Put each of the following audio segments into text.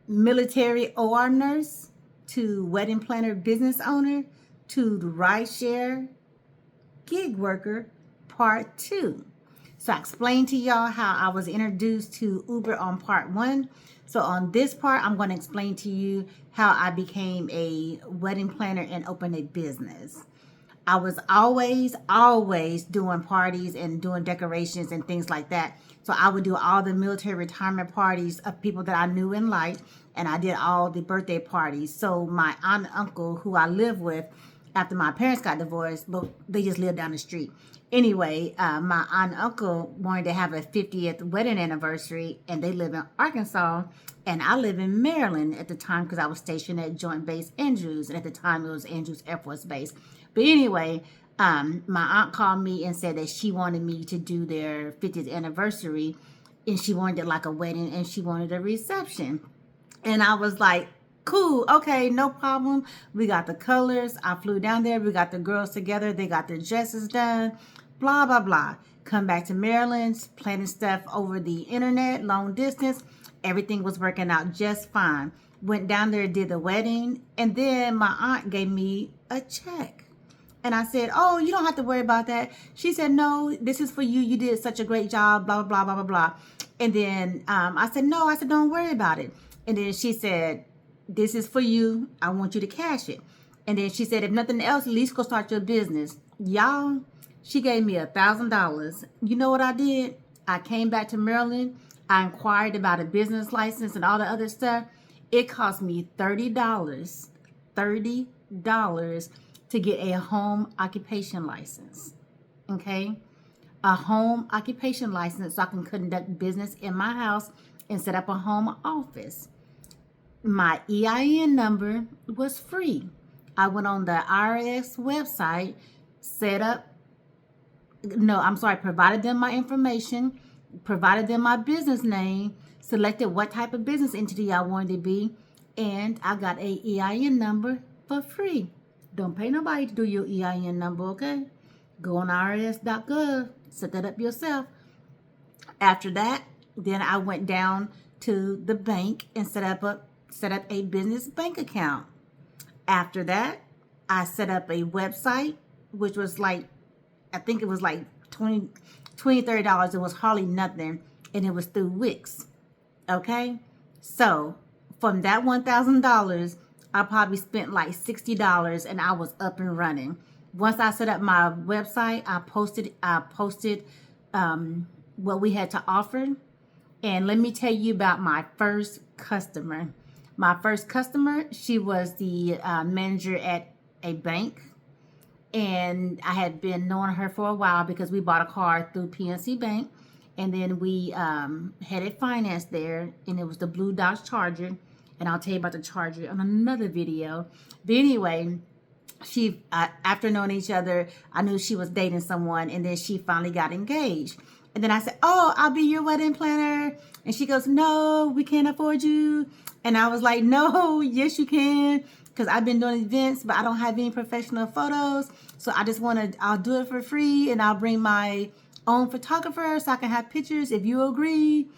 military OR nurse to wedding planner business owner to the rideshare gig worker part 2. So I explained to y'all how I was introduced to Uber on part 1. So on this part, I'm going to explain to you how I became a wedding planner and opened a business. I was always doing parties and doing decorations and things like that. So I would do all the military retirement parties of people that I knew and liked, and I did all the birthday parties. So my aunt and uncle, who I live with after my parents got divorced, but they just lived down the street. Anyway, my aunt and uncle wanted to have a 50th wedding anniversary, and they live in Arkansas, and I live in Maryland at the time because I was stationed at Joint Base Andrews, and at the time it was Andrews Air Force Base. But anyway, my aunt called me and said that she wanted me to do their 50th anniversary, and she wanted it like a wedding, and she wanted a reception. And I was like, cool, okay, no problem. We got the colors. I flew down there. We got the girls together. They got their dresses done, blah, blah, blah. Come back to Maryland, planning stuff over the internet, long distance. Everything was working out just fine. Went down there, did the wedding, and then my aunt gave me a check. And I said, oh, you don't have to worry about that. She said, no, this is for you. You did such a great job, blah, blah, blah, blah, blah, blah. And then I said, no, I said, don't worry about it. And then she said, this is for you. I want you to cash it. And then she said, if nothing else, at least go start your business. Y'all, she gave me $1,000. You know what I did? I came back to Maryland. I inquired about a business license and all the other stuff. It cost me $30. $30 to get a home occupation license. Okay? A home occupation license so I can conduct business in my house and set up a home office. My EIN number was free. I went on the IRS website, provided them my information, provided them my business name, selected what type of business entity I wanted to be, and I got a EIN number for free. Don't pay nobody to do your EIN number, okay? Go on irs.gov, set that up yourself. After that, then I went down to the bank and set up a business bank account. After that, I set up a website, which was like, I think it was like $20, $30. It was hardly nothing, and it was through Wix. Okay? So, from that $1,000, I probably spent like $60 and I was up and running. Once I set up my website, I posted what we had to offer. And let me tell you about my first customer. My first customer, she was the manager at a bank. And I had been knowing her for a while because we bought a car through PNC Bank. And then we had it financed there. And it was the Blue Dodge Charger. And I'll tell you about the Charger on another video. But anyway, she after knowing each other, I knew she was dating someone. And then she finally got engaged. And then I said, oh, I'll be your wedding planner. And she goes, no, we can't afford you. And I was like, no, yes, you can. Because I've been doing events, but I don't have any professional photos. So I'll do it for free. And I'll bring my own photographer so I can have pictures if you agree.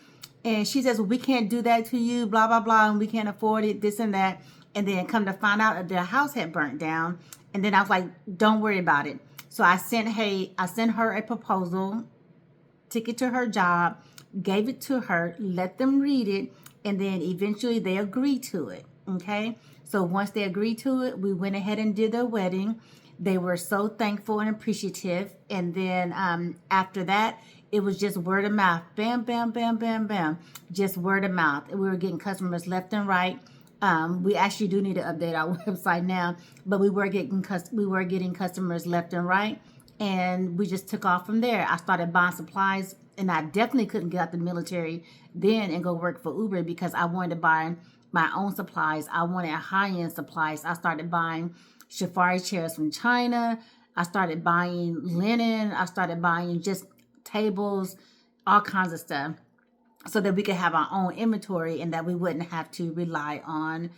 And she says, well, we can't do that to you, blah, blah, blah. And we can't afford it, this and that. And then come to find out that their house had burnt down. And then I was like, don't worry about it. So I sent her a proposal, took it to her job, gave it to her, let them read it, and then eventually they agreed to it. Okay? So once they agreed to it, we went ahead and did their wedding. They were so thankful and appreciative. And then after that, it was just word of mouth. Bam, bam, bam, bam, bam. Just word of mouth. We were getting customers left and right. We actually do need to update our website now, but we were getting customers left and right. And we just took off from there. I started buying supplies, and I definitely couldn't get out the military then and go work for Uber because I wanted to buy my own supplies. I wanted high-end supplies. I started buying safari chairs from China. I started buying linen. I started buying just tables, all kinds of stuff, so that we could have our own inventory and that we wouldn't have to rely on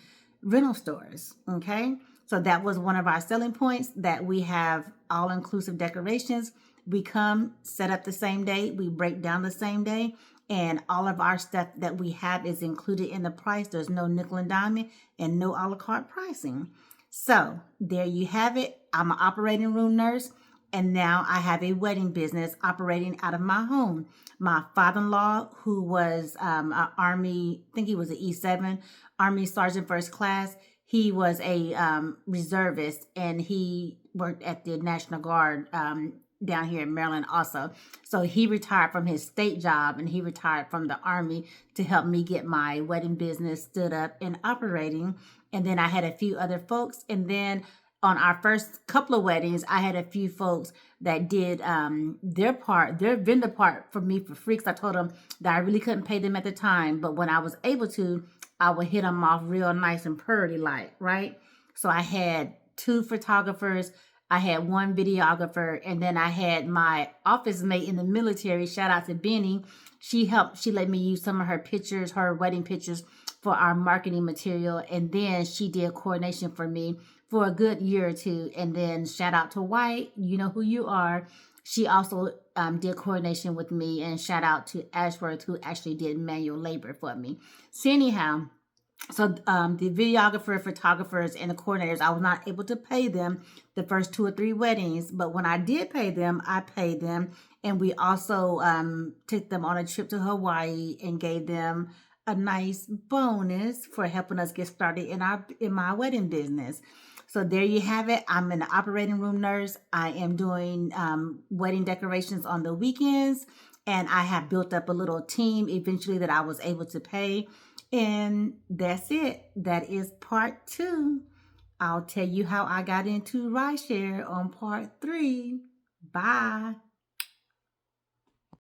rental stores. Okay? So that was one of our selling points, that we have all-inclusive decorations. We come, set up the same day, we break down the same day, And all of our stuff that we have is included in the price. There's no nickel and diamond and no a la carte pricing. So there you have it. I'm an operating room nurse, and now I have a wedding business operating out of my home. My father-in-law, who was Army, I think he was an E7, Army Sergeant First Class. He was a reservist, and he worked at the National Guard down here in Maryland also. So he retired from his state job, and he retired from the Army to help me get my wedding business stood up and operating. And then I had a few other folks. And then on our first couple of weddings, I had a few folks that did their vendor part for me for free, because I told them that I really couldn't pay them at the time. But when I was able to, I would hit them off real nice and purdy like, right? So I had 2 photographers, I had 1 videographer, and then I had my office mate in the military. Shout out to Benny. She let me use some of her pictures, her wedding pictures, for our marketing material. And then she did coordination for me for a good year or 2. And then shout out to White, you know who you are. She also did coordination with me. And shout out to Ashworth, who actually did manual labor for me. So anyhow, so the videographer, photographers, and the coordinators, I was not able to pay them the first 2 or 3 weddings. But when I did pay them, I paid them. And we also took them on a trip to Hawaii and gave them a nice bonus for helping us get started in my wedding business. So there you have it. I'm an operating room nurse. I am doing wedding decorations on the weekends. And I have built up a little team eventually that I was able to pay. And that's it. That is part 2. I'll tell you how I got into Rideshare on part 3. Bye.